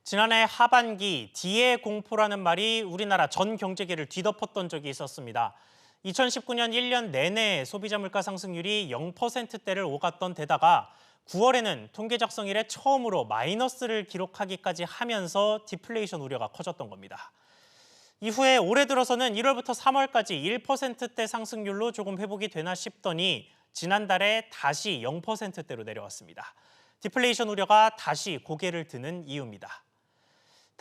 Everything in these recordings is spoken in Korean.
지난해 하반기 D의 공포라는 말이 우리나라 전 경제계를 뒤덮었던 적이 있었습니다. 2019년 1년 내내 소비자 물가 상승률이 0%대를 오갔던 데다가 9월에는 통계 작성 이래 처음으로 마이너스를 기록하기까지 하면서 디플레이션 우려가 커졌던 겁니다. 이후에 올해 들어서는 1월부터 3월까지 1%대 상승률로 조금 회복이 되나 싶더니 지난달에 다시 0%대로 내려왔습니다. 디플레이션 우려가 다시 고개를 드는 이유입니다.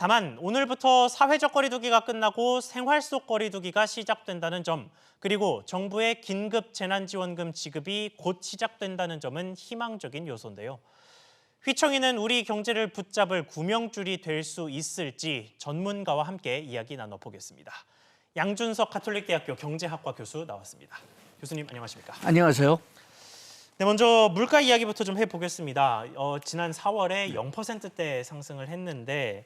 다만 오늘부터 사회적 거리두기가 끝나고 생활 속 거리두기가 시작된다는 점, 그리고 정부의 긴급 재난지원금 지급이 곧 시작된다는 점은 희망적인 요소인데요. 휘청이는 우리 경제를 붙잡을 구명줄이 될 수 있을지 전문가와 함께 이야기 나눠보겠습니다. 양준석 가톨릭대학교 경제학과 교수 나왔습니다. 교수님 안녕하십니까? 안녕하세요. 네, 먼저 물가 이야기부터 좀 해보겠습니다. 지난 4월에 0%대 상승을 했는데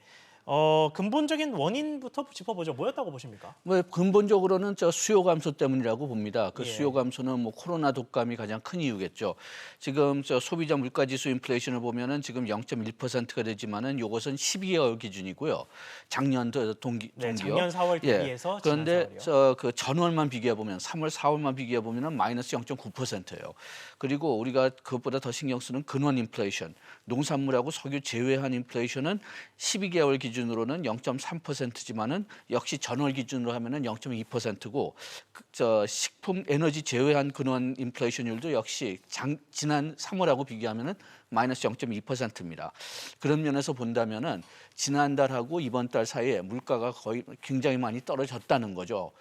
근본적인 원인부터 짚어보죠. 뭐였다고 보십니까? 뭐 근본적으로는 수요 감소 때문이라고 봅니다. 그 예. 수요 감소는 뭐 코로나 독감이 가장 큰 이유겠죠. 지금 소비자 물가 지수 인플레이션을 보면은 지금 0.1%가 되지만은 이것은 12개월 기준이고요. 작년 동기요. 네, 작년 4월 대비해서 그런데 지난 4월이요. 그 전월만 비교해 보면 3월, 4월만 비교해 보면은 마이너스 0.9%예요. 그리고 우리가 그것보다 더 신경 쓰는 근원 인플레이션, 농산물하고 석유 제외한 인플레이션은 12개월 기준으로는 0.3%지만은 역시 전월 기준으로 하면은 0.2%고 식품 에너지 제외한 근원 인플레이션율도 역시 지난 3월하고 비교하면은 마이너스 0.2%입니다. 그런 면에서 본다면은 지난달하고 이번 달 사이에 물가가 거의 굉장히 많이 떨어졌다는 거죠.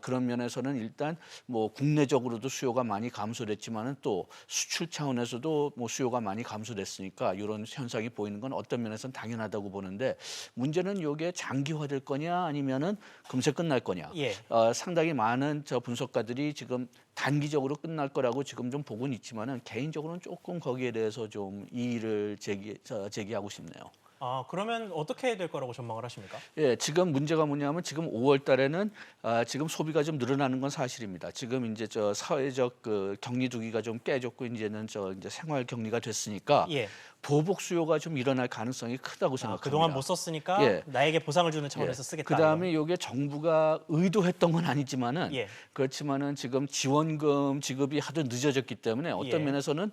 그런 면에서는 일단 뭐 국내적으로도 수요가 많이 감소됐지만은 또 수출 차원에서도 뭐 수요가 많이 감소됐으니까 이런 현상이 보이는 건 어떤 면에서는 당연하다고 보는데 문제는 이게 장기화될 거냐 아니면은 금세 끝날 거냐. 예. 상당히 많은 분석가들이 지금 단기적으로 끝날 거라고 지금 좀 보고는 있지만은 개인적으로는 조금 거기에 대해서 좀 이의를 제기하고 싶네요. 그러면 어떻게 될 거라고 전망을 하십니까? 예, 지금 문제가 뭐냐면 지금 5월 달에는 지금 소비가 좀 늘어나는 건 사실입니다. 지금 이제 사회적 그 격리 두기가 좀 깨졌고 이제는 이제 생활 격리가 됐으니까 예. 보복 수요가 좀 일어날 가능성이 크다고 생각합니다. 그동안 못 썼으니까 예. 나에게 보상을 주는 차원에서 쓰겠다. 그다음에 이게 정부가 의도했던 건 아니지만은 예. 그렇지만은 지금 지원금 지급이 하도 늦어졌기 때문에 어떤 예. 면에서는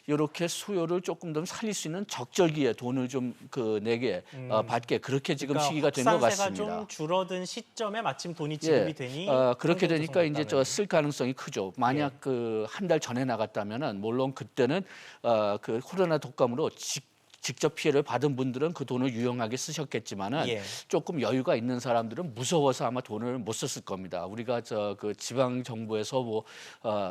이렇게 수요를 조금 더 살릴 수 있는 적절기에 돈을 좀 내게 받게 그렇게 지금 시기가 된 것 확산세가 같습니다. 좀 줄어든 시점에 마침 돈이 지급이 되니 그렇게 환경 되니까 조성이 이제 됐다는. 쓸 가능성이 크죠. 만약 그 한 달 전에 나갔다면은 물론 그때는 그 코로나 독감으로 직접 피해를 받은 분들은 그 돈을 유용하게 쓰셨겠지만은 예. 조금 여유가 있는 사람들은 무서워서 아마 돈을 못 썼을 겁니다. 우리가 그 지방 정부에서 뭐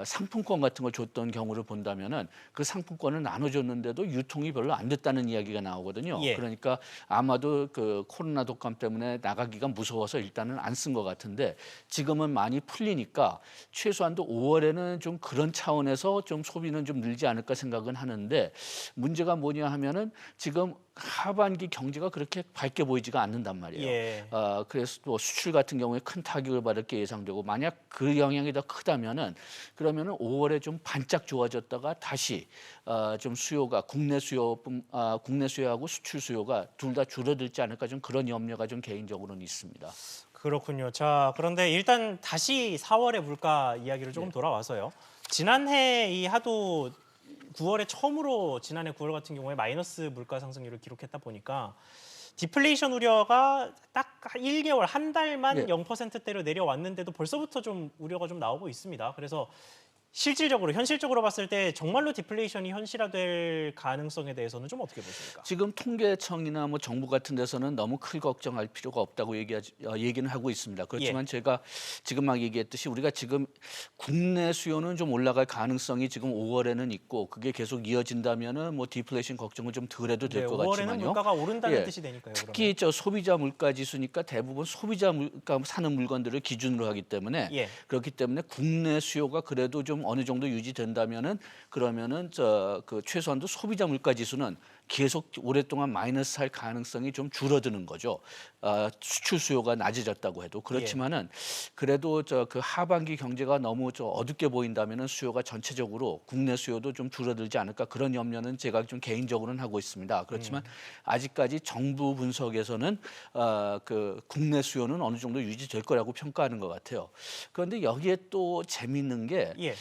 상품권 같은 걸 줬던 경우를 본다면은 그 상품권을 나눠줬는데도 유통이 별로 안 됐다는 이야기가 나오거든요. 예. 그러니까 아마도 그 코로나 독감 때문에 나가기가 무서워서 일단은 안 쓴 것 같은데 지금은 많이 풀리니까 최소한도 5월에는 좀 그런 차원에서 좀 소비는 좀 늘지 않을까 생각은 하는데 문제가 뭐냐 하면은 지금 하반기 경제가 그렇게 밝게 보이지가 않는단 말이에요. 예. 그래서 또 수출 같은 경우에 큰 타격을 받을 게 예상되고 만약 그 영향이 더 크다면은 그러면은 5월에 좀 반짝 좋아졌다가 다시 좀 수요가 국내 수요하고 수출 수요가 둘 다 줄어들지 않을까 좀 그런 염려가 좀 개인적으로는 있습니다. 그렇군요. 자, 그런데 일단 다시 4월의 물가 이야기를 조금 돌아와서요. 지난해 이 하도 9월에 처음으로 지난해 9월 같은 경우에 마이너스 물가 상승률을 기록했다 보니까 디플레이션 우려가 딱 1개월, 한 달만 네. 0%대로 내려왔는데도 벌써부터 좀 우려가 좀 나오고 있습니다. 그래서 실질적으로, 현실적으로 봤을 때 정말로 디플레이션이 현실화될 가능성에 대해서는 좀 어떻게 보십니까? 지금 통계청이나 뭐 정부 같은 데서는 너무 크게 걱정할 필요가 없다고 얘기는 하고 있습니다. 그렇지만 제가 지금 막 얘기했듯이 우리가 지금 국내 수요는 좀 올라갈 가능성이 지금 5월에는 있고 그게 계속 이어진다면은 뭐 디플레이션 걱정은 좀 덜해도 될 것 5월에는 같지만요. 물가가 오른다는 뜻이 되니까요. 특히 소비자 물가 지수니까 대부분 소비자 물가 사는 물건들을 기준으로 하기 때문에 예. 그렇기 때문에 국내 수요가 그래도 좀 어느 정도 유지된다면은 그러면은 그 최소한도 소비자 물가 지수는 계속 오랫동안 마이너스 할 가능성이 좀 줄어드는 거죠. 수출 수요가 낮아졌다고 해도 그렇지만은 그래도 그 하반기 경제가 너무 어둡게 보인다면은 수요가 전체적으로 국내 수요도 좀 줄어들지 않을까 그런 염려는 제가 좀 개인적으로는 하고 있습니다. 그렇지만 아직까지 정부 분석에서는 그 국내 수요는 어느 정도 유지될 거라고 평가하는 것 같아요. 그런데 여기에 또 재미있는 게 예.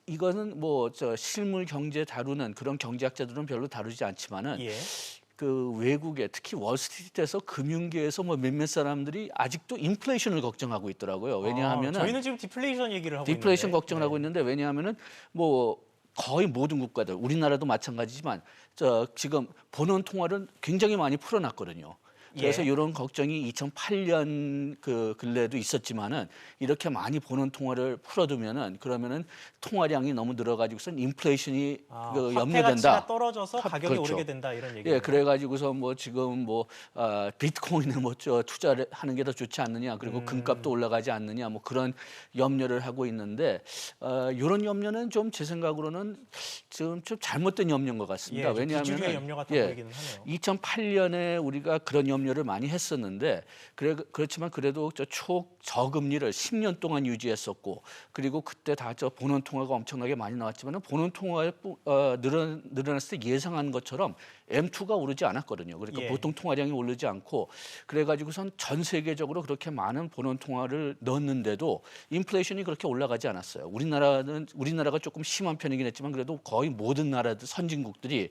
이거는 뭐 실물 경제 다루는 그런 경제학자들은 별로 다루지 않지만은 예. 그 외국에 특히 월스트리트에서 금융계에서 뭐 몇몇 사람들이 아직도 인플레이션을 걱정하고 있더라고요. 왜냐하면은 저희는 지금 디플레이션 얘기를 하고 디플레이션 있는데. 걱정을 하고 있는데 왜냐하면은 뭐 거의 모든 국가들 우리나라도 마찬가지지만 지금 본원 통화를 굉장히 많이 풀어놨거든요. 그래서 예. 이런 걱정이 2008년 그 근래에도 있었지만은 이렇게 많이 본원 통화를 풀어두면은 그러면은 통화량이 너무 늘어가지고선 인플레이션이 그 화폐 염려된다. 가치가 떨어져서 가격이 그렇죠. 오르게 된다 이런 얘기예요. 예, 그래가지고서 뭐 지금 뭐 비트코인에 뭐 투자를 하는 게 더 좋지 않느냐, 그리고 금값도 올라가지 않느냐, 뭐 그런 염려를 하고 있는데 이런 염려는 좀 제 생각으로는 지금 좀 잘못된 염려인 것 같습니다. 예, 좀 왜냐하면 비주류의 염려 같아 보이기는 하네요. 2008년에 우리가 그런 염려를 많이 했었는데 그렇지만 그래도 저금리를 10년 동안 유지했었고 그리고 그때 다 본원 통화가 엄청나게 많이 나왔지만 본원 통화에 늘어났을 때 예상한 것처럼 M2가 오르지 않았거든요. 그러니까 예. 보통 통화량이 오르지 않고 그래가지고선 전 세계적으로 그렇게 많은 본원 통화를 넣었는데도 인플레이션이 그렇게 올라가지 않았어요. 우리나라가 조금 심한 편이긴 했지만 그래도 거의 모든 나라들 선진국들이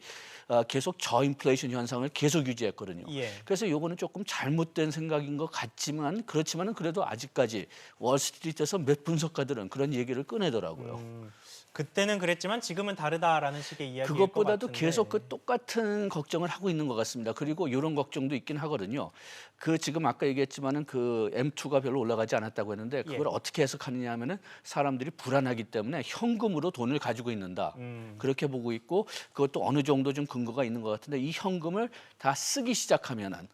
계속 저인플레이션 현상을 계속 유지했거든요. 예. 그래서 요거는 조금 잘못된 생각인 것 같지만 그렇지만은 그래도 아직까지 월스트리트에서 몇 분석가들은 그런 얘기를 꺼내더라고요. 그때는 그랬지만 지금은 다르다라는 식의 이야기일 것 그것보다도 같은데. 계속 그 똑같은 걱정을 하고 있는 것 같습니다. 그리고 이런 걱정도 있긴 하거든요. 그 지금 아까 얘기했지만은 그 M2가 별로 올라가지 않았다고 했는데 그걸 어떻게 해석하느냐 하면은 사람들이 불안하기 때문에 현금으로 돈을 가지고 있는다. 그렇게 보고 있고 그것도 어느 정도 좀 근거가 있는 것 같은데 이 현금을 다 쓰기 시작하면은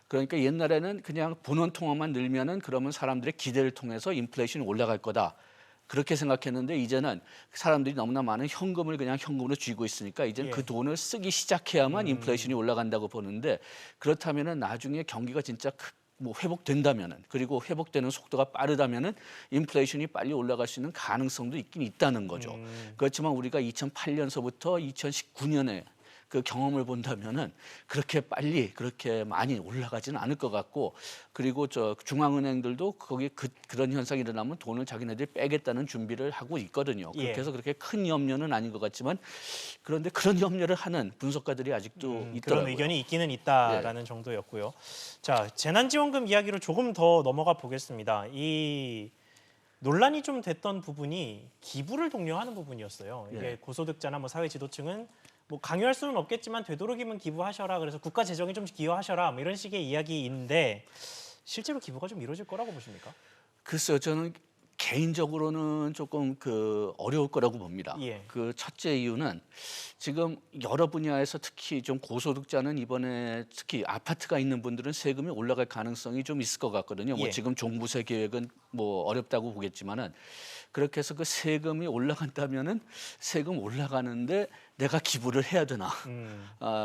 그러니까 옛날에는 그냥 본원 통화만 늘면은 그러면 사람들의 기대를 통해서 인플레이션이 올라갈 거다. 그렇게 생각했는데 이제는 사람들이 너무나 많은 현금을 그냥 현금으로 쥐고 있으니까 이제는 그 돈을 쓰기 시작해야만 인플레이션이 올라간다고 보는데 그렇다면은 나중에 경기가 진짜 뭐 회복된다면은 그리고 회복되는 속도가 빠르다면은 인플레이션이 빨리 올라갈 수 있는 가능성도 있긴 있다는 거죠. 그렇지만 우리가 2008년서부터 2019년에 그 경험을 본다면은 그렇게 빨리 그렇게 많이 올라가지는 않을 것 같고 그리고 중앙은행들도 거기 그런 현상이 일어나면 돈을 자기네들이 빼겠다는 준비를 하고 있거든요. 그렇게 해서 그렇게 큰 염려는 아닌 것 같지만 그런데 그런 염려를 하는 분석가들이 아직도 있더라고요. 그런 의견이 있기는 있다라는 정도였고요. 자, 재난지원금 이야기로 조금 더 넘어가 보겠습니다. 이 논란이 좀 됐던 부분이 기부를 독려하는 부분이었어요. 이게 고소득자나 뭐 사회지도층은 뭐 강요할 수는 없겠지만 되도록이면 기부하셔라. 그래서 국가 재정에 좀 기여하셔라. 뭐 이런 식의 이야기인데 실제로 기부가 좀 이루어질 거라고 보십니까? 글쎄요, 저는 개인적으로는 조금 어려울 거라고 봅니다. 예. 그 첫째 이유는 지금 여러 분야에서 특히 좀 고소득자는 이번에 특히 아파트가 있는 분들은 세금이 올라갈 가능성이 좀 있을 것 같거든요. 뭐 예. 지금 종부세 계획은 뭐 어렵다고 보겠지만은 그렇게 해서 그 세금이 올라간다면은 세금 올라가는데 내가 기부를 해야 되나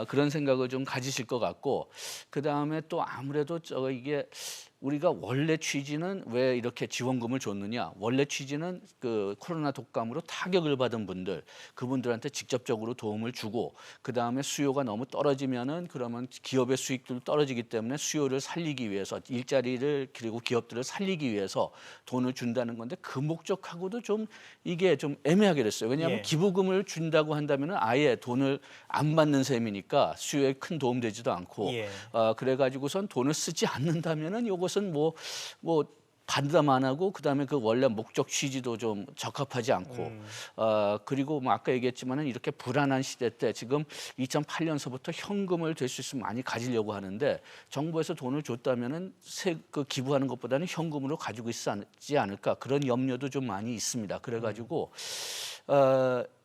그런 생각을 좀 가지실 것 같고 그 다음에 또 아무래도 이게 우리가 원래 취지는 왜 이렇게 지원금을 줬느냐? 원래 취지는 그 코로나 독감으로 타격을 받은 분들, 그분들한테 직접적으로 도움을 주고 그 다음에 수요가 너무 떨어지면은 그러면 기업의 수익도 떨어지기 때문에 수요를 살리기 위해서 일자리를 그리고 기업들을 살리기 위해서 돈을 준다는 건데 그 목적하고도 좀 이게 좀 애매하게 됐어요. 왜냐하면 기부금을 준다고 한다면은 아예 돈을 안 받는 셈이니까 수요에 큰 도움 되지도 않고 그래가지고선 돈을 쓰지 않는다면은 요것은 뭐 반담 안 하고 그다음에 그 원래 목적 취지도 좀 적합하지 않고 그리고 뭐 아까 얘기했지만은 이렇게 불안한 시대 때 지금 2008년서부터 현금을 될 수 있으면 많이 가지려고 하는데 정부에서 돈을 줬다면은 그 기부하는 것보다는 현금으로 가지고 있지 않을까 그런 염려도 좀 많이 있습니다. 그래가지고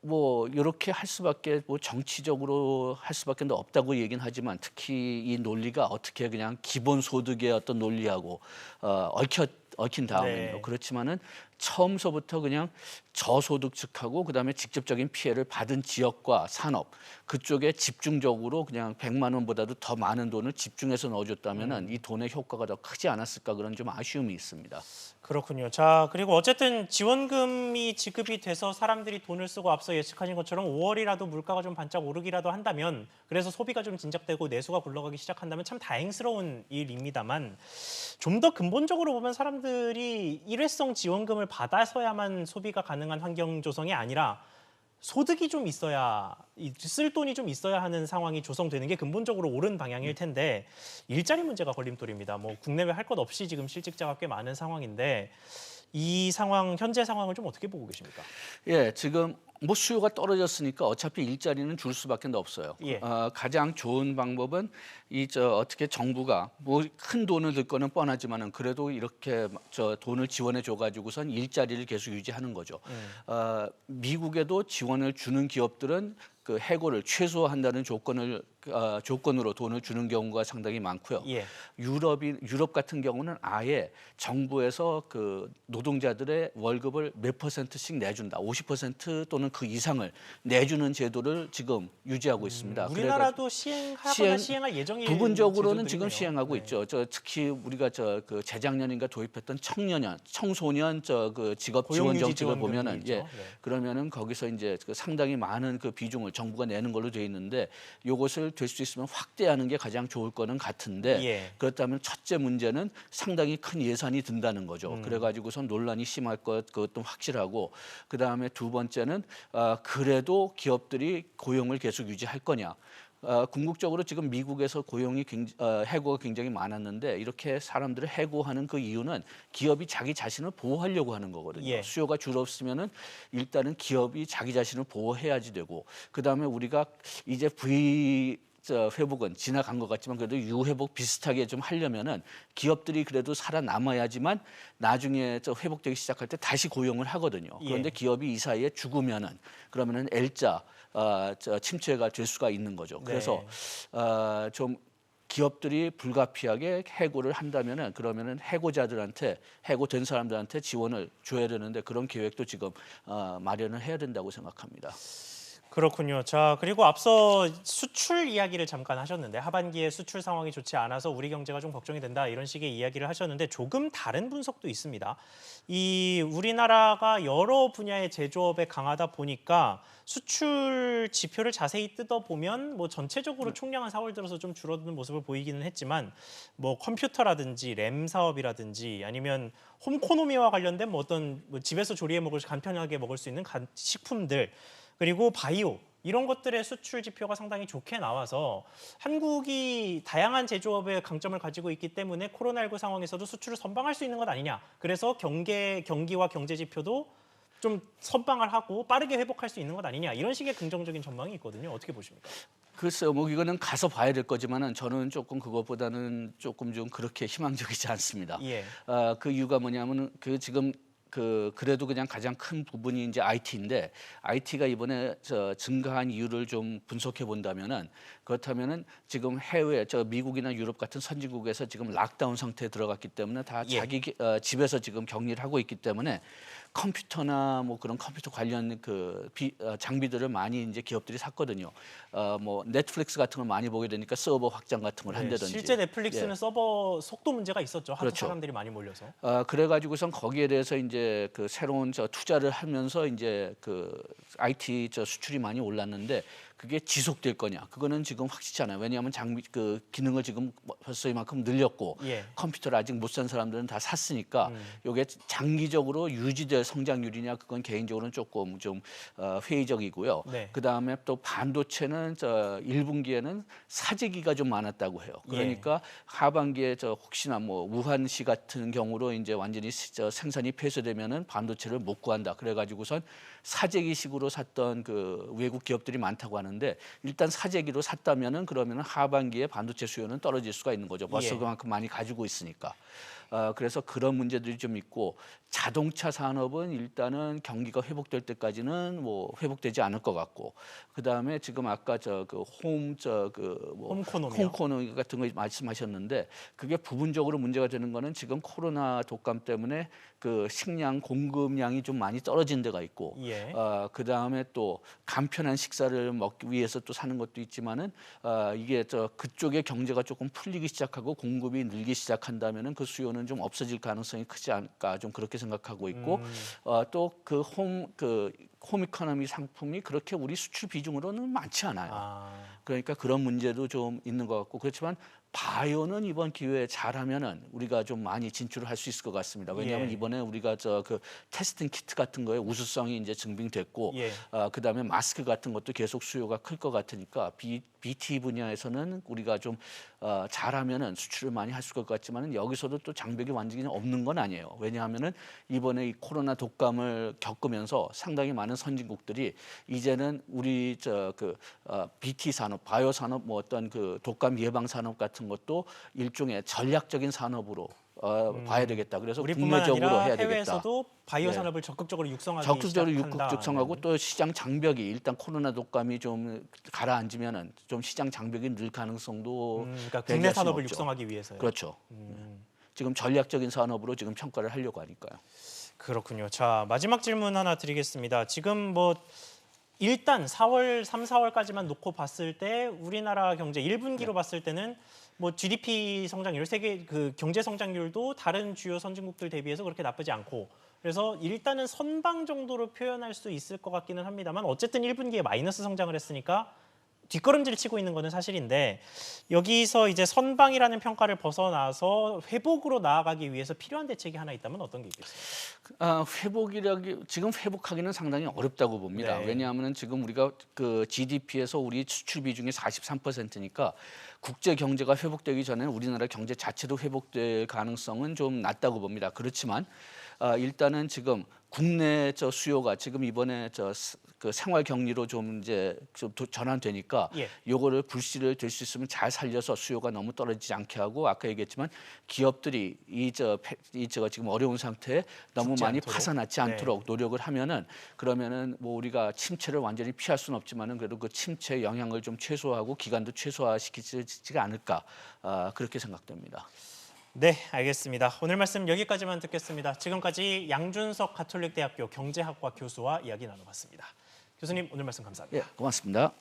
뭐 이렇게 할 수밖에 뭐 정치적으로 할 수밖에 없다고 얘기는 하지만 특히 이 논리가 어떻게 그냥 기본소득의 어떤 논리하고 얽힌 다음에요. 그렇지만은 처음서부터 그냥 저소득 측하고 그다음에 직접적인 피해를 받은 지역과 산업 그쪽에 집중적으로 그냥 100만 원보다도 더 많은 돈을 집중해서 넣어줬다면은 이 돈의 효과가 더 크지 않았을까 그런 좀 아쉬움이 있습니다. 그렇군요. 자, 그리고 어쨌든 지원금이 지급이 돼서 사람들이 돈을 쓰고 앞서 예측하신 것처럼 5월이라도 물가가 좀 반짝 오르기라도 한다면 그래서 소비가 좀 진작되고 내수가 굴러가기 시작한다면 참 다행스러운 일입니다만 좀 더 근본적으로 보면 사람들이 일회성 지원금을 받아서야만 소비가 가능한 환경 조성이 아니라 소득이 좀 있어야 쓸 돈이 좀 있어야 하는 상황이 조성되는 게 근본적으로 옳은 방향일 텐데 일자리 문제가 걸림돌입니다. 뭐 국내외 할 것 없이 지금 실직자가 꽤 많은 상황인데 이 상황 현재 상황을 좀 어떻게 보고 계십니까? 예, 지금 뭐 수요가 떨어졌으니까 어차피 일자리는 줄 수밖에 없어요. 예. 가장 좋은 방법은 어떻게 정부가 뭐 큰 돈을 들 거는 뻔하지만은 그래도 이렇게 돈을 지원해 줘 가지고선 일자리를 계속 유지하는 거죠. 미국에도 지원을 주는 기업들은 그 해고를 최소화한다는 조건으로 돈을 주는 경우가 상당히 많고요. 예. 유럽 같은 경우는 아예 정부에서 그 노동자들의 월급을 몇 %씩 내준다. 50% 또는 그 이상을 내주는 제도를 지금 유지하고 있습니다. 우리나라도 시행할 예정이 부분적으로는 지금 제도들이네요. 시행하고 네. 있죠. 특히 우리가 그 재작년인가 도입했던 청소년 그 직업 지원 고용유지 정책을 지원금이 보면은 있죠. 네. 그러면은 거기서 이제 그 상당히 많은 그 비중을 정부가 내는 걸로 돼 있는데 요것을 될 수 있으면 확대하는 게 가장 좋을 거는 같은데 예. 그렇다면 첫째 문제는 상당히 큰 예산이 든다는 거죠. 그래가지고선 논란이 심할 그것도 확실하고 그 다음에 두 번째는 그래도 기업들이 고용을 계속 유지할 거냐. 궁극적으로 지금 미국에서 해고가 굉장히 많았는데 이렇게 사람들을 해고하는 그 이유는 기업이 자기 자신을 보호하려고 하는 거거든요. 예. 수요가 줄었으면은 일단은 기업이 자기 자신을 보호해야지 되고 그 다음에 우리가 이제 회복은 지나간 것 같지만 그래도 유회복 비슷하게 좀 하려면은 기업들이 그래도 살아남아야지만 나중에 회복되기 시작할 때 다시 고용을 하거든요. 그런데 예. 기업이 이 사이에 죽으면은 그러면은 L자 침체가 될 수가 있는 거죠. 그래서 좀 기업들이 불가피하게 해고를 한다면은 그러면은 해고된 사람들한테 지원을 줘야 되는데 그런 계획도 지금 마련을 해야 된다고 생각합니다. 그렇군요. 자, 그리고 앞서 수출 이야기를 잠깐 하셨는데 하반기에 수출 상황이 좋지 않아서 우리 경제가 좀 걱정이 된다 이런 식의 이야기를 하셨는데 조금 다른 분석도 있습니다. 이 우리나라가 여러 분야의 제조업에 강하다 보니까 수출 지표를 자세히 뜯어보면 뭐 전체적으로 총량은 4월 들어서 좀 줄어드는 모습을 보이기는 했지만 뭐 컴퓨터라든지 램 사업이라든지 아니면 홈코노미와 관련된 뭐 어떤 뭐 집에서 조리해 먹을 간편하게 먹을 수 있는 식품들 그리고 바이오 이런 것들의 수출 지표가 상당히 좋게 나와서 한국이 다양한 제조업의 강점을 가지고 있기 때문에 코로나19 상황에서도 수출을 선방할 수 있는 것 아니냐. 그래서 경기와 경제 지표도 좀 선방을 하고 빠르게 회복할 수 있는 것 아니냐. 이런 식의 긍정적인 전망이 있거든요. 어떻게 보십니까? 글쎄요, 뭐 이거는 가서 봐야 될 거지만은 저는 조금 그것보다는 조금 좀 그렇게 희망적이지 않습니다. 예. 그 이유가 뭐냐면은 지금 그래도 그냥 가장 큰 부분이 이제 IT인데 IT가 이번에 증가한 이유를 좀 분석해 본다면은 그렇다면은 지금 해외 미국이나 유럽 같은 선진국에서 지금 락다운 상태에 들어갔기 때문에 다 자기 집에서 지금 격리를 하고 있기 때문에 컴퓨터나 뭐 그런 컴퓨터 관련 장비들을 많이 이제 기업들이 샀거든요. 뭐 넷플릭스 같은 걸 많이 보게 되니까 서버 확장 같은 걸 한다든지. 실제 넷플릭스는 서버 속도 문제가 있었죠. 하도 그렇죠. 사람들이 많이 몰려서. 그래가지고선 거기에 대해서 이제 그 새로운 투자를 하면서 이제 IT 수출이 많이 올랐는데 그게 지속될 거냐? 그거는 지금 확실치 않아요. 왜냐하면 기능을 지금 벌써 이만큼 늘렸고 컴퓨터를 아직 못 산 사람들은 다 샀으니까 이게 장기적으로 유지될 성장률이냐? 그건 개인적으로는 조금 좀 회의적이고요. 네. 그 다음에 또 반도체는 1분기에는 사재기가 좀 많았다고 해요. 그러니까 하반기에 혹시나 뭐 우한시 같은 경우로 이제 완전히 생산이 폐쇄되면은 반도체를 못 구한다. 그래가지고선 사재기식으로 샀던 그 외국 기업들이 많다고 하는. 가는데 일단 사재기로 샀다면은 그러면은 하반기에 반도체 수요는 떨어질 수가 있는 거죠. 벌써 예. 그만큼 많이 가지고 있으니까. 그래서 그런 문제들이 좀 있고 자동차 산업은 일단은 경기가 회복될 때까지는 뭐 회복되지 않을 것 같고 그다음에 지금 아까 홈코노미요? 홈코노미 같은 거 말씀하셨는데 그게 부분적으로 문제가 되는 거는 지금 코로나 독감 때문에 그 식량 공급량이 좀 많이 떨어진 데가 있고 예. 그다음에 또 간편한 식사를 먹기 위해서 또 사는 것도 있지만은 이게 그쪽의 경제가 조금 풀리기 시작하고 공급이 늘기 시작한다면은 그 수요는 좀 없어질 가능성이 크지 않을까 좀 그렇게 생각하고 있고 또 홈 이코노미 상품이 그렇게 우리 수출 비중으로는 많지 않아요. 아, 그러니까 그런 문제도 좀 있는 것 같고 그렇지만 바이오는 이번 기회에 잘하면은 우리가 좀 많이 진출을 할 수 있을 것 같습니다. 왜냐하면 예. 이번에 우리가 그 테스팅 키트 같은 거에 우수성이 이제 증빙됐고 예. 그다음에 마스크 같은 것도 계속 수요가 클 것 같으니까 BT 분야에서는 우리가 좀 잘하면은 수출을 많이 할 수 있을 것 같지만은 여기서도 또 장벽이 완전히 없는 건 아니에요. 왜냐하면은 이번에 이 코로나 독감을 겪으면서 상당히 많은 선진국들이 이제는 우리 BT 산업, 바이오 산업 뭐 어떤 그 독감 예방 산업 같은 것도 일종의 전략적인 산업으로 봐야 되겠다. 그래서 우리뿐만 국내적으로 아니라 해야 되겠다. 해외에서도 바이오 네. 산업을 적극적으로 육성하기 적극적으로 시작한다. 육성하고 또 시장 장벽이 일단 코로나 독감이 좀 가라앉으면은 좀 시장 장벽이 늘 가능성도 그러니까 국내 배제할 수는 산업을 없죠. 육성하기 위해서요. 그렇죠. 지금 전략적인 산업으로 지금 평가를 하려고 하니까요. 그렇군요. 자, 마지막 질문 하나 드리겠습니다. 지금 뭐 일단 4월, 3, 4월까지만 놓고 봤을 때 우리나라 경제 1분기로 봤을 때는 뭐 GDP 성장률, 세계 그 경제 성장률도 다른 주요 선진국들 대비해서 그렇게 나쁘지 않고 그래서 일단은 선방 정도로 표현할 수 있을 것 같기는 합니다만 어쨌든 1분기에 마이너스 성장을 했으니까 뒷걸음질을 치고 있는 거는 사실인데 여기서 이제 선방이라는 평가를 벗어나서 회복으로 나아가기 위해서 필요한 대책이 하나 있다면 어떤 게 있겠어요? 지금 회복하기는 상당히 어렵다고 봅니다. 네. 왜냐하면 지금 우리가 그 GDP에서 우리 수출 비중이 43%니까 국제 경제가 회복되기 전에는 우리나라 경제 자체도 회복될 가능성은 좀 낮다고 봅니다. 그렇지만 일단은 지금 국내 수요가 지금 이번에 그 생활 격리로 좀 이제 좀 전환되니까 예. 요거를 불씨를 될 수 있으면 잘 살려서 수요가 너무 떨어지지 않게 하고 아까 얘기했지만 기업들이 지금 어려운 상태에 너무 죽지 많이 않도록. 파산하지 않도록 노력을 하면은 그러면은 뭐 우리가 침체를 완전히 피할 수는 없지만은 그래도 그 침체 영향을 좀 최소화하고 기간도 최소화시키지가 않을까 그렇게 생각됩니다. 네, 알겠습니다. 오늘 말씀 여기까지만 듣겠습니다. 지금까지 양준석 가톨릭대학교 경제학과 교수와 이야기 나눠봤습니다. 교수님 오늘 말씀 감사합니다. 예, 고맙습니다.